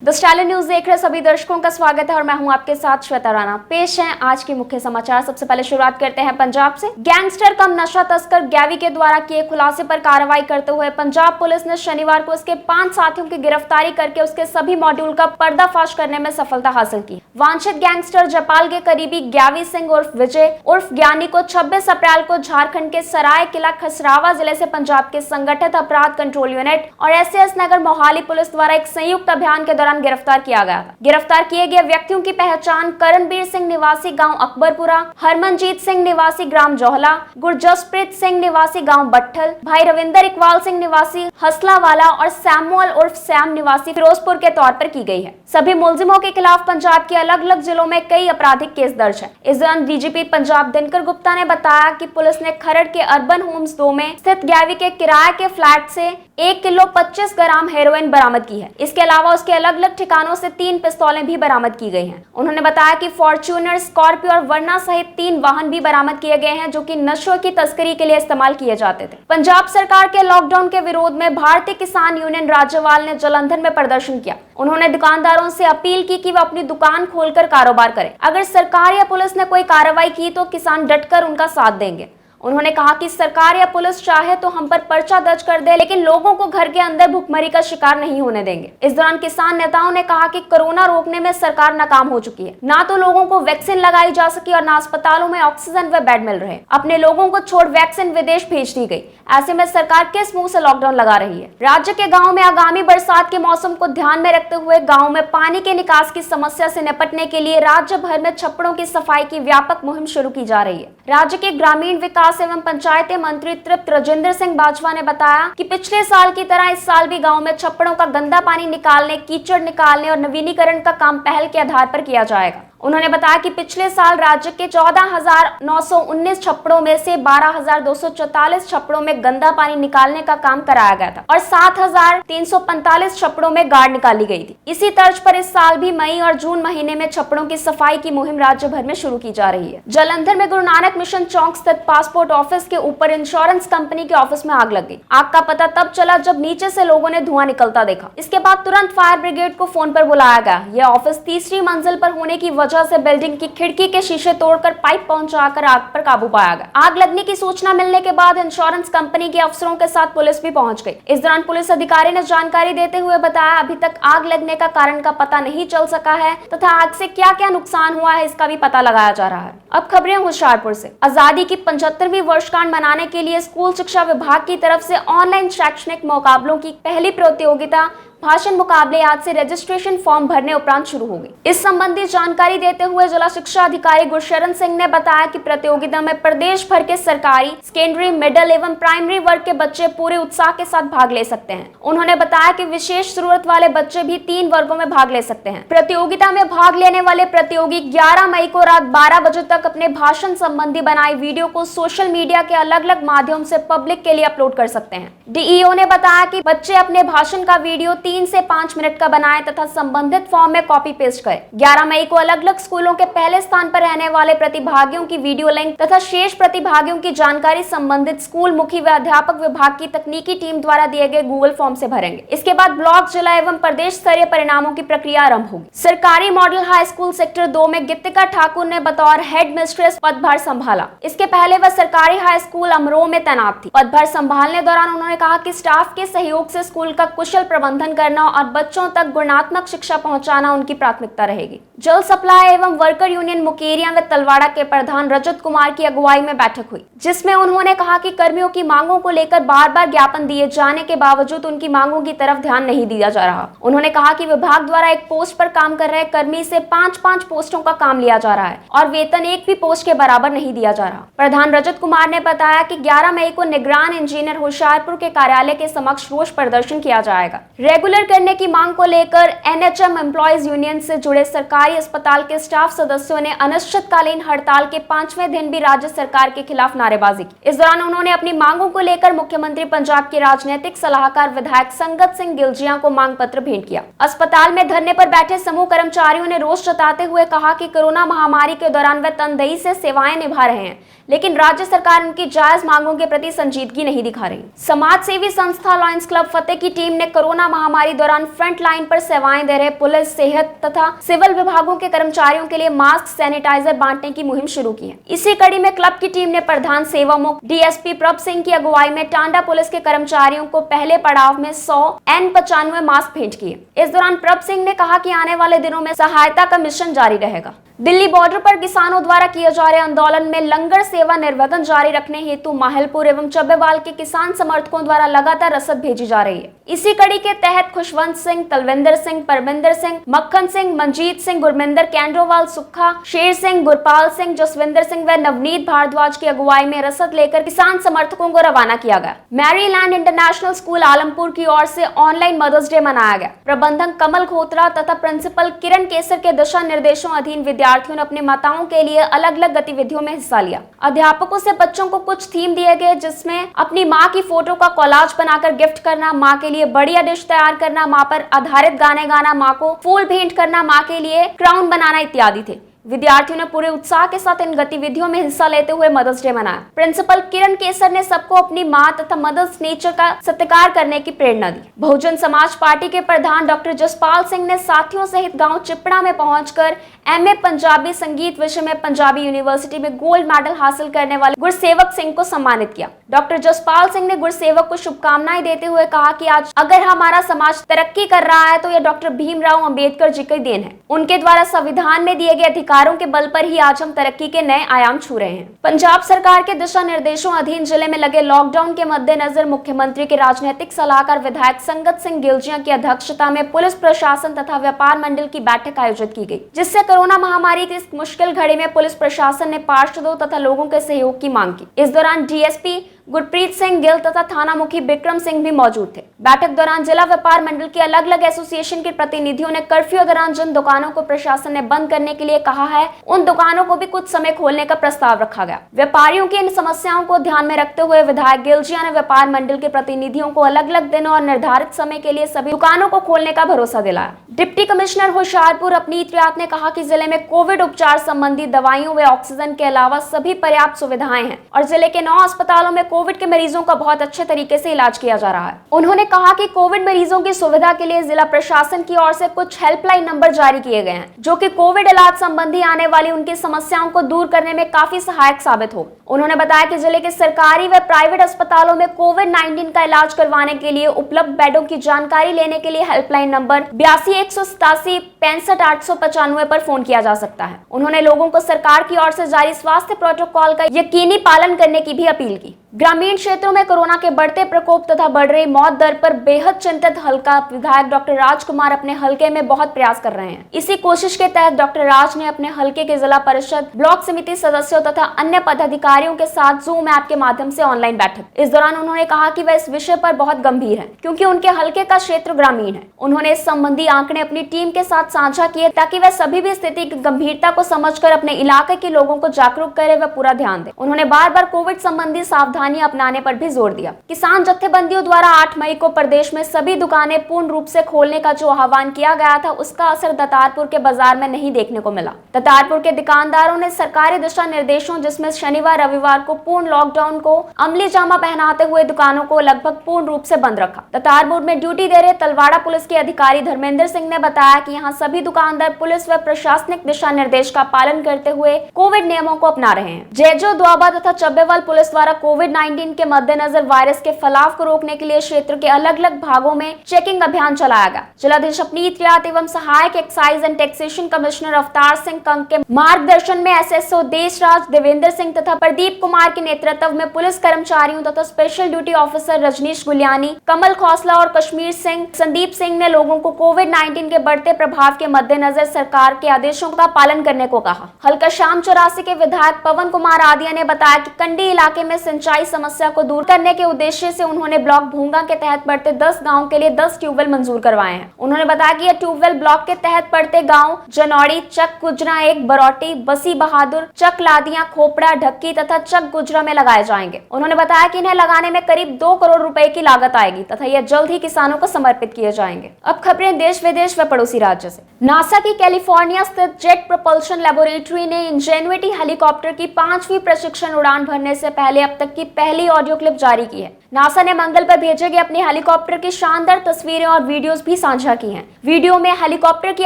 The style news देख रहे सभी दर्शकों का स्वागत है और मैं हूं आपके साथ श्वेता राणा। पेश हैं आज के मुख्य समाचार। सबसे पहले शुरुआत करते हैं पंजाब से। गैंगस्टर कम नशा तस्कर गैवी के द्वारा किए खुलासे पर कार्रवाई करते हुए पंजाब पुलिस ने शनिवार को उसके 5 साथियों की गिरफ्तारी करके उसके सभी मॉड्यूल का पर्दाफाश करने में सफलता हासिल की। वांछित गैंगस्टर जयपाल के करीबी गैवी सिंह उर्फ विजय उर्फ ज्ञानी को 26 अप्रैल को झारखंड के सराय किला खसरावा जिले से पंजाब के संगठित अपराध कंट्रोल यूनिट और एसएस नगर मोहाली पुलिस द्वारा एक संयुक्त अभियान के दौरान गिरफ्तार किया गया था। गिरफ्तार किए गए व्यक्तियों की पहचान करणबीर सिंह निवासी गांव अकबरपुरा, हरमनजीत सिंह निवासी ग्राम जोहला, गुरजसप्रीत सिंह निवासी गांव बट्ठल, भाई रविंदर इकबाल सिंह निवासी हसलावाला और सैमुअल उर्फ सैम निवासी फिरोजपुर के तौर पर की गई है। सभी मुलजिमों के खिलाफ पंजाब के अलग अलग जिलों में कई आपराधिक केस दर्ज है। इस दौरान डीजीपी पंजाब दिनकर गुप्ता ने बताया कि पुलिस ने खरड़ के अर्बन होम्स 2 में स्थित गैवी के किराए के फ्लैट से 1 किलो 25 ग्राम हेरोइन बरामद की है। इसके अलावा उसके अलग अलग ठिकानों से 3 पिस्तौलें भी बरामद की गई हैं। उन्होंने बताया कि फॉर्च्यूनर, स्कॉर्पियो और वर्ना सहित 3 वाहन भी बरामद किए गए हैं जो कि नशों की तस्करी के लिए इस्तेमाल किए जाते थे। पंजाब सरकार के लॉकडाउन के विरोध में भारतीय किसान यूनियन राज्यपाल ने जालंधर में प्रदर्शन किया। उन्होंने दुकानदारों से अपील की कि वे अपनी दुकान खोलकर कारोबार करें। अगर सरकार या पुलिस ने कोई कार्रवाई की तो किसान डटकर उनका साथ देंगे। उन्होंने कहा कि सरकार या पुलिस चाहे तो हम पर पर्चा दर्ज कर दे, लेकिन लोगों को घर के अंदर भुखमरी का शिकार नहीं होने देंगे। इस दौरान किसान नेताओं ने कहा कि कोरोना रोकने में सरकार नाकाम हो चुकी है। ना तो लोगों को वैक्सीन लगाई जा सकी और ना अस्पतालों में ऑक्सीजन व बेड मिल रहे। अपने लोगों को छोड़ वैक्सीन विदेश भेज दी गई। ऐसे में सरकार किस मुंह से लॉकडाउन लगा रही है। राज्य के गाँव में आगामी बरसात के मौसम को ध्यान में रखते हुए गाँव में पानी के निकास की समस्या से निपटने के लिए राज्य भर में छप्पड़ों की सफाई की व्यापक मुहिम शुरू की जा रही है। राज्य के ग्रामीण विकास एवं पंचायत मंत्री तृप्त राजेंद्र सिंह बाजवा ने बताया कि पिछले साल की तरह इस साल भी गांव में छप्पड़ों का गंदा पानी निकालने, कीचड़ निकालने और नवीनीकरण का काम पहल के आधार पर किया जाएगा। उन्होंने बताया कि पिछले साल राज्य के 14,919 छप्पड़ों में से 12,244 छप्पड़ों में गंदा पानी निकालने का काम कराया गया था और 7,345 छप्पड़ों में गाड़ निकाली गई थी। इसी तर्ज पर इस साल भी मई और जून महीने में छप्पड़ों की सफाई की मुहिम राज्य भर में शुरू की जा रही है। जालंधर में गुरु नानक मिशन चौक स्थित पासपोर्ट ऑफिस के ऊपर इंश्योरेंस कंपनी के ऑफिस में आग लग गई। आग का पता तब चला जब नीचे से लोगों ने धुआं निकलता देखा। इसके बाद तुरंत फायर ब्रिगेड को फोन पर बुलाया गया। यह ऑफिस तीसरी मंजिल पर होने की वजह से बिल्डिंग की खिड़की के शीशे तोड़कर पाइप पहुंचाकर आग पर काबू पाया गया। आग लगने की सूचना मिलने के बाद इंश्योरेंस कंपनी के अफसरों के साथ पुलिस भी पहुंच गई। इस दौरान पुलिस अधिकारी ने जानकारी देते हुए बताया, अभी तक आग लगने का कारण का पता नहीं चल सका है तथा आग से क्या क्या नुकसान हुआ है इसका भी पता लगाया जा रहा है। अब खबरें होशियारपुर से। आजादी की 75वीं वर्षगांठ मनाने के लिए स्कूल शिक्षा विभाग की तरफ से ऑनलाइन शैक्षणिक मुकाबलों की पहली प्रतियोगिता भाषण मुकाबले आज से रजिस्ट्रेशन फॉर्म भरने उपरांत शुरू हो गई। इस संबंधी जानकारी देते हुए जिला शिक्षा अधिकारी गुरशरण सिंह ने बताया कि प्रतियोगिता में प्रदेश भर के सरकारी, सेकेंडरी, मिडिल एवं प्राइमरी वर्ग के बच्चे पूरे उत्साह के साथ भाग ले सकते हैं। उन्होंने बताया कि विशेष जरूरत वाले बच्चे भी 3 वर्गों में भाग ले सकते हैं। प्रतियोगिता में भाग लेने वाले प्रतियोगी 11 मई को रात 12 बजे तक अपने भाषण संबंधी बनाई वीडियो को सोशल मीडिया के अलग अलग माध्यम से पब्लिक के लिए अपलोड कर सकते हैं। डीईओ ने बताया कि बच्चे अपने भाषण का वीडियो 3 से 5 मिनट का बनाएं तथा संबंधित फॉर्म में कॉपी पेस्ट करें। 11 मई को अलग अलग स्कूलों के पहले स्थान पर रहने वाले प्रतिभागियों की वीडियो लिंक तथा शेष प्रतिभागियों की जानकारी संबंधित स्कूल मुखी व अध्यापक विभाग की तकनीकी टीम द्वारा दिए गए गूगल फॉर्म से भरेंगे। इसके बाद ब्लॉक, जिला एवं प्रदेश स्तरीय परिणामों की प्रक्रिया आरंभ होगी। सरकारी मॉडल हाई स्कूल सेक्टर 2 में गीतिका ठाकुर ने बतौर हेड मिस्ट्रेस पदभार संभाला। इसके पहले वह सरकारी हाई स्कूल अमरोह में तैनात थी। पदभार संभालने दौरान उन्होंने कहा कि स्टाफ के सहयोग से स्कूल का कुशल प्रबंधन करना और बच्चों तक गुणात्मक शिक्षा पहुंचाना उनकी प्राथमिकता रहेगी। जल सप्लाई एवं वर्कर यूनियन मुकेरिया व तलवाड़ा के प्रधान रजत कुमार की अगुवाई में बैठक हुई, जिसमें उन्होंने कहा कि कर्मियों की मांगों को लेकर बार बार ज्ञापन दिए जाने के बावजूद उनकी मांगों की तरफ ध्यान नहीं दिया जा रहा। उन्होंने कहा कि विभाग द्वारा एक पोस्ट पर काम कर रहे कर्मी से 5-5 पोस्टों का काम लिया जा रहा है और वेतन एक भी पोस्ट के बराबर नहीं दिया जा रहा। प्रधान रजत कुमार ने बताया कि 11 मई को निगरान इंजीनियर होशियारपुर के कार्यालय के समक्ष रोष प्रदर्शन किया जाएगा। रेगुलर करने की मांग को लेकर एनएचएम एम्प्लॉयज यूनियन से जुड़े सरकारी अस्पताल के स्टाफ सदस्यों ने अनिश्चितकालीन हड़ताल के 5वें दिन भी राज्य सरकार के खिलाफ नारेबाजी की। इस दौरान उन्होंने अपनी मांगों को लेकर मुख्यमंत्री पंजाब के राजनीतिक सलाहकार विधायक संगत सिंह गिलजिया को मांग पत्र भेंट किया। अस्पताल में धरने पर बैठे समूह कर्मचारियों ने रोष जताते हुए कहा कि कोरोना महामारी के दौरान वे तनदेही से सेवाएं निभा रहे हैं, लेकिन राज्य सरकार उनकी जायज मांगों के प्रति संजीदगी नहीं दिखा रही। समाज सेवी संस्था लॉयंस क्लब फतेह की टीम ने कोरोना महामारी महामारी दौरान फ्रंट लाइन पर सेवाएं दे रहे पुलिस, सेहत तथा सिविल विभागों के कर्मचारियों के लिए मास्क, सैनिटाइजर बांटने की मुहिम शुरू की है। इसी कड़ी में क्लब की टीम ने प्रधान सेवा मुख्य डीएसपी प्रभ सिंह की अगुवाई में टांडा पुलिस के कर्मचारियों को पहले पड़ाव में 100 N95 मास्क भेंट किए। इस दौरान प्रभ सिंह ने कहा कि आने वाले दिनों में सहायता का मिशन जारी रहेगा। दिल्ली बॉर्डर पर किसानों द्वारा किए जा रहे आंदोलन में लंगर सेवा निर्विघ्न जारी रखने हेतु माहिलपुर एवं चब्बेवाल के किसान समर्थकों द्वारा लगातार रसद भेजी जा रही है। इसी कड़ी के तहत खुशवंत सिंह, तलविंदर सिंह, परमिंदर सिंह, मक्खन सिंह, मंजीत सिंह, गुरमिंदर, कैंड्रोवाल, सुखा, शेर सिंह, गुरपाल सिंह, जसविंदर सिंह व नवनीत भारद्वाज की अगुवाई में रसद लेकर किसान समर्थकों को रवाना किया गया। मैरीलैंड इंटरनेशनल स्कूल आलमपुर की ओर से ऑनलाइन मदर्स डे मनाया गया। प्रबंधक कमल खोत्रा तथा प्रिंसिपल किरण केसर के दिशा निर्देशों अधीन विद्यार्थियों ने अपनी माताओं के लिए अलग अलग गतिविधियों में हिस्सा लिया। अध्यापकों से बच्चों को कुछ थीम दिए गए, जिसमें अपनी माँ की फोटो का कोलाज बनाकर गिफ्ट करना, माँ के लिए बढ़िया डिश तैयार करना, माँ पर आधारित गाने गाना, माँ को फूल भेंट करना, माँ के लिए क्राउन बनाना इत्यादि थे। विद्यार्थियों ने पूरे उत्साह के साथ इन गतिविधियों में हिस्सा लेते हुए मदर्स डे मनाया। प्रिंसिपल किरण केसर ने सबको अपनी मां तथा मदर्स नेचर का सत्कार करने की प्रेरणा दी। बहुजन समाज पार्टी के प्रधान डॉक्टर जसपाल सिंह ने साथियों सहित गांव चिपड़ा में पहुंचकर MA पंजाबी संगीत विषय में पंजाबी यूनिवर्सिटी में गोल्ड मेडल हासिल करने वाले गुरसेवक सिंह को सम्मानित किया। डॉक्टर जसपाल सिंह ने गुरसेवक को शुभकामनाएं देते हुए कहा कि आज अगर हमारा समाज तरक्की कर रहा है तो यह डॉक्टर भीमराव अंबेडकर जी की देन है। उनके द्वारा संविधान में दिए गए अधिकारों के बल पर ही आज हम तरक्की के नए आयाम छू रहे हैं। पंजाब सरकार के दिशा निर्देशों अधीन जिले में लगे लॉकडाउन के मद्देनजर मुख्यमंत्री के राजनीतिक सलाहकार विधायक संगत सिंह गिलजिया की अध्यक्षता में पुलिस प्रशासन तथा व्यापार मंडल की बैठक आयोजित की गई, जिससे कोरोना महामारी की इस मुश्किल घड़ी में पुलिस प्रशासन ने पार्षदों तथा लोगों के सहयोग की मांग की। इस दौरान डीएसपी गुरप्रीत सिंह गिल तथा थाना मुखी विक्रम सिंह भी मौजूद थे। बैठक दौरान जिला व्यापार मंडल की अलग अलग एसोसिएशन के प्रतिनिधियों ने कर्फ्यू दौरान जिन दुकानों को प्रशासन ने बंद करने के लिए कहा है, उन दुकानों को भी कुछ समय खोलने का प्रस्ताव रखा गया। व्यापारियों की इन समस्याओं को ध्यान में रखते हुए विधायक गिलजिया ने व्यापार मंडल के प्रतिनिधियों को अलग अलग दिनों और निर्धारित समय के लिए सभी दुकानों को खोलने का भरोसा दिलाया। डिप्टी कमिश्नर होशियारपुर अपनीत रियात ने कहा कि जिले में कोविड उपचार संबंधी दवाइयों व ऑक्सीजन के अलावा सभी पर्याप्त सुविधाएं हैं और जिले के 9 अस्पतालों में कोविड के मरीजों का बहुत अच्छे तरीके से इलाज किया जा रहा है। उन्होंने कहा कि कोविड मरीजों की सुविधा के लिए जिला प्रशासन की ओर से कुछ हेल्पलाइन नंबर जारी किए गए हैं, जो कि कोविड इलाज संबंधी आने वाली उनकी समस्याओं को दूर करने में काफी सहायक साबित हो। उन्होंने बताया कि जिले के सरकारी व प्राइवेट अस्पतालों में कोविड-19 का इलाज करवाने के लिए उपलब्ध बेडों की जानकारी लेने के लिए हेल्पलाइन नंबर 82 187 65 895 पर फोन किया जा सकता है। उन्होंने लोगों को सरकार की ओर से जारी स्वास्थ्य प्रोटोकॉल का यकीनी पालन करने की भी अपील की। ग्रामीण क्षेत्रों में कोरोना के बढ़ते प्रकोप तथा बढ़ रही मौत दर पर बेहद चिंतित हल्का विधायक डॉक्टर राजकुमार अपने हल्के में बहुत प्रयास कर रहे हैं। इसी कोशिश के तहत डॉक्टर राज ने अपने हल्के के जिला परिषद, ब्लॉक समिति सदस्यों तथा अन्य पदाधिकारियों के साथ जूम ऐप के माध्यम से ऑनलाइन बैठक। इस दौरान उन्होंने कहा कि वह इस विषय पर बहुत गंभीर है, क्योंकि उनके हल्के का क्षेत्र ग्रामीण है। उन्होंने इस संबंधी आंकड़े अपनी टीम के साथ साझा किए ताकि वह सभी भी स्थिति की गंभीरता को समझकर अपने इलाके के लोगों को जागरूक करे व पूरा ध्यान दे। उन्होंने बार बार कोविड संबंधी सावधानियां अपनाने पर भी जोर दिया। किसान जत्थेबंदियों द्वारा 8 मई को प्रदेश में सभी दुकानें पूर्ण रूप से खोलने का जो आह्वान किया गया था, उसका असर दतारपुर के बाजार में नहीं देखने को मिला। दतारपुर के दुकानदारों ने सरकारी दिशा निर्देशों, जिसमें शनिवार रविवार को पूर्ण लॉकडाउन को अमली जामा पहनाते हुए दुकानों को लगभग पूर्ण रूप से बंद रखा। दतारपुर में ड्यूटी दे रहे तलवाड़ा पुलिस के अधिकारी धर्मेंद्र सिंह ने बताया कि यहाँ सभी दुकानदार पुलिस व प्रशासनिक दिशा निर्देश का पालन करते हुए कोविड नियमों को अपना रहे हैं। जैजो, द्वाबा तथा चब्बेवाल पुलिस द्वारा कोविड-19 के मद्देनजर वायरस के फैलाव को रोकने के लिए क्षेत्र के अलग अलग भागों में चेकिंग अभियान चलाया गया। जिलाधीश अपनीत रियात एवं सहायक excise and taxation commissioner Avtar Singh Kang के मार्गदर्शन में SSO देशराज, देवेंद्र सिंह तथा प्रदीप कुमार के नेतृत्व में पुलिस कर्मचारियों तथा special duty officer Rajneesh Guliani, Kamal Khosla और कश्मीर सिंह, संदीप सिंह ने लोगों को कोविड-19 के बढ़ते प्रभाव के मद्देनजर सरकार के आदेशों का पालन करने को कहा। हल्का शाम 84 के विधायक पवन कुमार आदिया ने बताया कि कंडी इलाके में सिंचाई समस्या को दूर करने के उद्देश्य से उन्होंने ब्लॉक भूंगा के तहत पड़ते 10 गांव के लिए 10 ट्यूबवेल मंजूर करवाए हैं। उन्होंने बताया कि यह ट्यूबवेल ब्लॉक के तहत पड़ते गांव जनौड़ी, चक गुजरा 1, बरौटी, बसी बहादुर, चक लादियां, खोपड़ा, ढक्की तथा चक गुजरा में लगाए जाएंगे। उन्होंने बताया कि इन्हें लगाने में करीब 2 करोड़ रुपए की लागत आएगी तथा यह जल्द ही किसानों को समर्पित किए जाएंगे। अब खबरें देश विदेश व पड़ोसी राज्य से। नासा की कैलिफोर्निया स्थित जेट प्रोपल्शन लेबोरेटरी ने इंजेन्युइटी हेलीकॉप्टर की 5वीं प्रशिक्षण उड़ान भरने से पहले अब तक की पहली ऑडियो क्लिप जारी की है। नासा ने मंगल पर भेजे गए अपने हेलीकॉप्टर की शानदार तस्वीरें और वीडियोस भी साझा की हैं। वीडियो में हेलीकॉप्टर की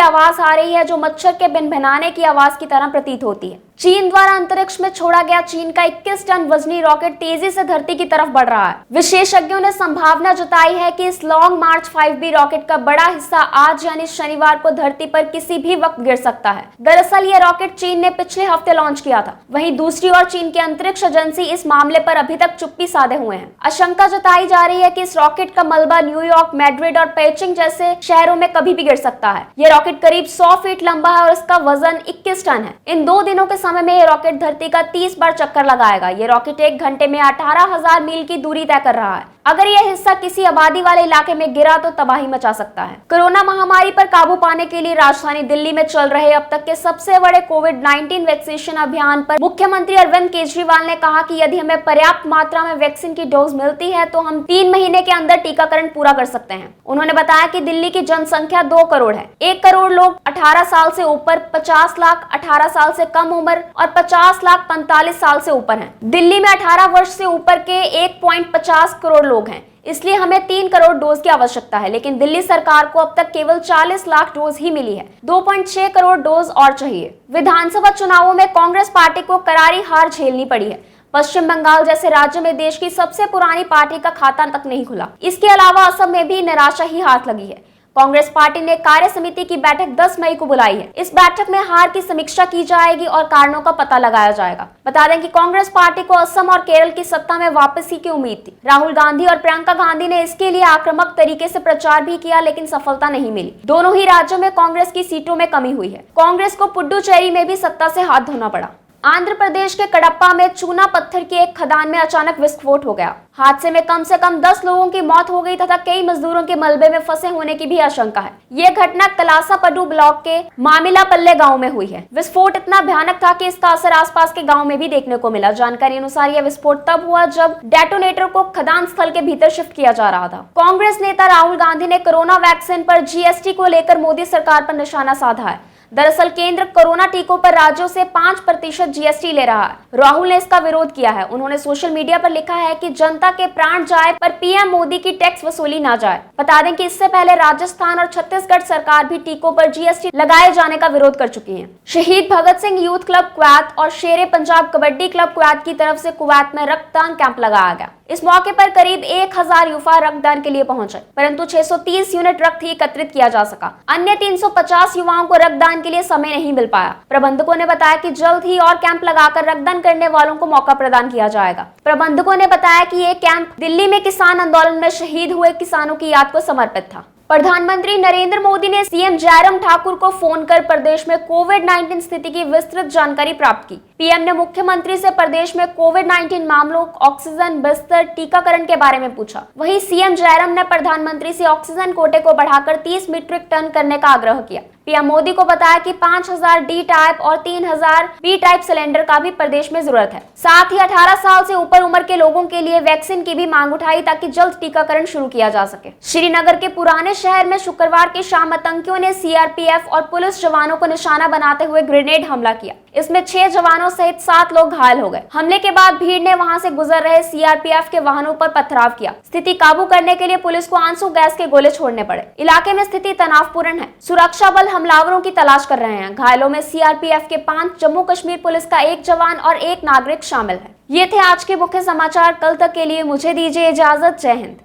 आवाज आ रही है जो मच्छर के भिनभिनाने की आवाज की तरह प्रतीत होती है। चीन द्वारा अंतरिक्ष में छोड़ा गया चीन का 21 टन वजनी रॉकेट तेजी से धरती की तरफ बढ़ रहा है। विशेषज्ञों ने संभावना जताई है कि इस लॉन्ग मार्च 5B रॉकेट का बड़ा हिस्सा आज यानी शनिवार को धरती पर किसी भी वक्त गिर सकता है। दरअसल ये रॉकेट चीन ने पिछले हफ्ते लॉन्च किया था। वहीं दूसरी ओर चीन की अंतरिक्ष एजेंसी इस मामले पर अभी तक चुप्पी साधे हुए हैं। आशंका जताई जा रही है कि इस रॉकेट का मलबा न्यूयॉर्क, मैड्रिड और पेइचिंग जैसे शहरों में कभी भी गिर सकता है। ये रॉकेट करीब 100 फीट लंबा है और इसका वजन 21 टन है। इन 2 दिनों के समय में ये रॉकेट धरती का 30 बार चक्कर लगाएगा। ये रॉकेट 1 घंटे में 18,000 मील की दूरी तय कर रहा है। अगर यह हिस्सा किसी आबादी वाले इलाके में गिरा तो तबाही मचा सकता है। कोरोना महामारी पर काबू पाने के लिए राजधानी दिल्ली में चल रहे अब तक के सबसे बड़े कोविड-19 वैक्सीनेशन अभियान पर मुख्यमंत्री अरविंद केजरीवाल ने कहा कि यदि हमें पर्याप्त मात्रा में वैक्सीन की डोज मिलती है तो हम 3 महीने के अंदर टीकाकरण पूरा कर सकते हैं। उन्होंने बताया कि दिल्ली की जनसंख्या 2 करोड़ है। 1 करोड़ लोग 18 साल से ऊपर, 50 लाख 18 साल से कम उम्र और 50 लाख 45 साल से ऊपर हैं। दिल्ली में 18 वर्ष से ऊपर के 1.50 करोड़ लोग हैं, इसलिए हमें 3 करोड़ डोज की आवश्यकता है। लेकिन दिल्ली सरकार को अब तक केवल 40 लाख डोज ही मिली है। 2.6 करोड़ डोज और चाहिए। विधानसभा चुनावों में कांग्रेस पार्टी को करारी हार झेलनी पड़ी है। पश्चिम बंगाल जैसे राज्य में देश की सबसे पुरानी पार्टी का खाता तक नहीं खुला। इसके अलावा असम में भी निराशा ही हाथ लगी है। कांग्रेस पार्टी ने कार्य समिति की बैठक 10 मई को बुलाई है। इस बैठक में हार की समीक्षा की जाएगी और कारणों का पता लगाया जाएगा। बता दें कि कांग्रेस पार्टी को असम और केरल की सत्ता में वापसी की उम्मीद थी। राहुल गांधी और प्रियंका गांधी ने इसके लिए आक्रामक तरीके से प्रचार भी किया, लेकिन सफलता नहीं मिली। दोनों ही राज्यों में कांग्रेस की सीटों में कमी हुई है। कांग्रेस को पुडुचेरी में भी सत्ता से हाथ धोना पड़ा। आंध्र प्रदेश के कडप्पा में चूना पत्थर की एक खदान में अचानक विस्फोट हो गया। हादसे में कम से कम 10 लोगों की मौत हो गई तथा कई मजदूरों के मलबे में फंसे होने की भी आशंका है। यह घटना कलासापडू ब्लॉक के मामिलापल्ले गांव में हुई है। विस्फोट इतना भयानक था कि इसका असर आसपास के गांव में भी देखने को मिला। जानकारी अनुसार यह विस्फोट तब हुआ जब डेटोनेटर को खदान स्थल के भीतर शिफ्ट किया जा रहा था। कांग्रेस नेता राहुल गांधी ने कोरोना वैक्सीन पर GST को लेकर मोदी सरकार पर निशाना साधा है। दरअसल केंद्र कोरोना टीकों पर राज्यों से 5% GST ले रहा है। राहुल ने इसका विरोध किया है। उन्होंने सोशल मीडिया पर लिखा है कि जनता के प्राण जाए पर PM मोदी की टैक्स वसूली ना जाए। बता दें कि इससे पहले राजस्थान और छत्तीसगढ़ सरकार भी टीकों पर GST लगाए जाने का विरोध कर चुकी है। शहीद Bhagat Singh youth club Kuwait और शेरे पंजाब कबड्डी क्लब कुवैत की तरफ से कुवैत में रक्तदान कैंप लगाया गया। इस मौके पर करीब 1000 युवा रक्तदान के लिए पहुंचे, परंतु 630 यूनिट रक्त ही एकत्रित किया जा सका। अन्य 350 युवाओं को रक्तदान के लिए समय नहीं मिल पाया। प्रबंधकों ने बताया कि जल्द ही और कैंप लगाकर रक्तदान करने वालों को मौका प्रदान किया जाएगा। प्रबंधकों ने बताया कि ये कैंप दिल्ली में किसान आंदोलन में शहीद हुए किसानों की याद को समर्पित था। प्रधानमंत्री नरेंद्र मोदी ने CM जयराम ठाकुर को फोन कर प्रदेश में कोविड-19 स्थिति की विस्तृत जानकारी प्राप्त की। PM ने मुख्यमंत्री से प्रदेश में कोविड-19 मामलों, ऑक्सीजन, बिस्तर, टीकाकरण के बारे में पूछा। वहीं CM जयराम ने प्रधानमंत्री से ऑक्सीजन कोटे को बढ़ाकर 30 मीट्रिक टन करने का आग्रह किया। PM मोदी को बताया कि 5000 D टाइप और 3000 B टाइप सिलेंडर का भी प्रदेश में जरूरत है। साथ ही 18 साल से ऊपर उम्र के लोगों के लिए वैक्सीन की भी मांग उठाई ताकि जल्द टीकाकरण शुरू किया जा सके। श्रीनगर के पुराने शहर में शुक्रवार की शाम आतंकियों ने CRPF और पुलिस जवानों को निशाना बनाते हुए ग्रेनेड हमला किया। इसमें 6 जवानों सहित 7 लोग घायल हो गए। हमले के बाद भीड़ ने वहां से गुजर रहे CRPF के वाहनों पर पथराव किया। स्थिति काबू करने के लिए पुलिस को आंसू गैस के गोले छोड़ने पड़े। इलाके में स्थिति तनावपूर्ण है। सुरक्षा बल हमलावरों की तलाश कर रहे हैं। घायलों में CRPF के 5, जम्मू कश्मीर पुलिस का 1 जवान और 1 नागरिक शामिल है। ये थे आज के मुख्य समाचार। कल तक के लिए मुझे दीजिए इजाजत। जय हिंद।